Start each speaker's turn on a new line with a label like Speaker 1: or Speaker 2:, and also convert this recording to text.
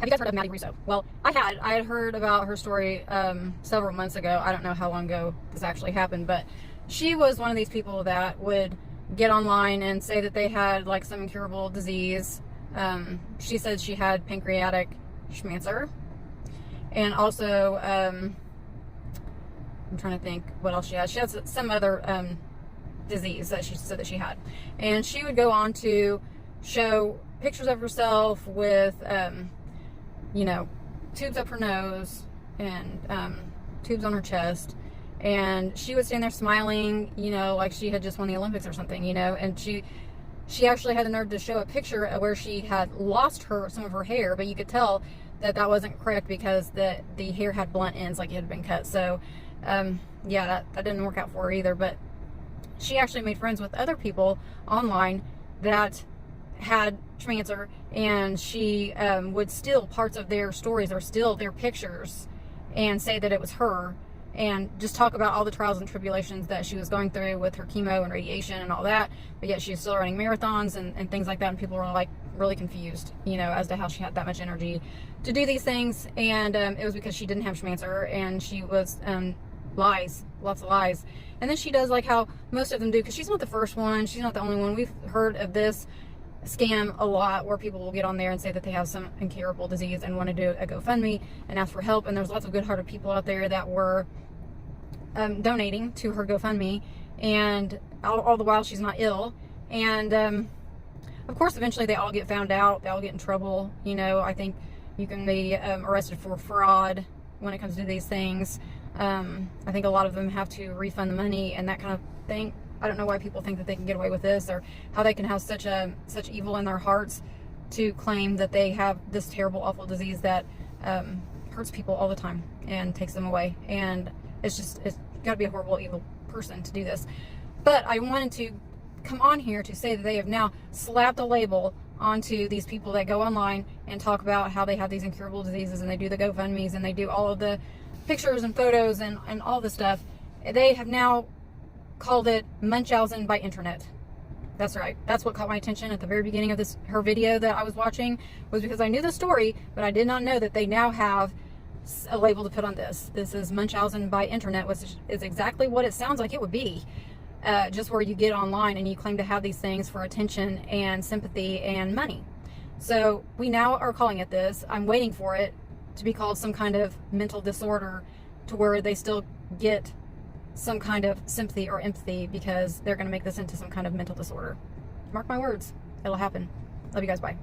Speaker 1: Have you guys heard of Maddie Russo? Well, I had heard about her story several months ago. I don't know how long ago this actually happened, but she was one of these people that would get online and say that they had like some incurable disease. She said she had pancreatic schmancer, and also I'm trying to think what else she had. She has some other disease that she said that she had, and she would go on to show pictures of herself with you know, tubes up her nose and tubes on her chest, and she would stand there smiling, you know, like she had just won the Olympics or something, you know. And she actually had the nerve to show a picture where she had lost some of her hair, but you could tell that that wasn't correct because the hair had blunt ends, like it had been cut. So yeah, that didn't work out for her either. But she actually made friends with other people online that had schmancer, and she would steal parts of their stories or steal their pictures and say that it was her, and just talk about all the trials and tribulations that she was going through with her chemo and radiation and all that. But yet she was still running marathons and things like that, and people were like really confused, you know, as to how she had that much energy to do these things. And it was because she didn't have schmancer, and she was lies, lots of lies. And then she does like how most of them do, because she's not the first one, she's not the only one. We've heard of this scam a lot, where people will get on there and say that they have some incurable disease and want to do a GoFundMe and ask for help. And there's lots of good-hearted people out there that were donating to her GoFundMe, and all the while she's not ill. And of course eventually they all get found out, they all get in trouble. You know, I think you can be arrested for fraud when it comes to these things. I think a lot of them have to refund the money and that kind of thing. I don't know why people think that they can get away with this, or how they can have such evil in their hearts to claim that they have this terrible, awful disease that hurts people all the time and takes them away. And it's got to be a horrible, evil person to do this. But I wanted to come on here to say that they have now slapped a label onto these people that go online and talk about how they have these incurable diseases, and they do the GoFundMes, and they do all of the pictures and photos and all this stuff. They have now called it Munchausen by internet. That's right. That's what caught my attention at the very beginning of her video that I was watching, was because I knew the story, but I did not know that they now have a label to put on this. This is Munchausen by internet, which is exactly what it sounds like it would be. Just where you get online and you claim to have these things for attention and sympathy and money. So we now are calling it this. I'm waiting for it to be called some kind of mental disorder, to where they still get some kind of sympathy or empathy, because they're going to make this into some kind of mental disorder. Mark my words, it'll happen. Love you guys, bye.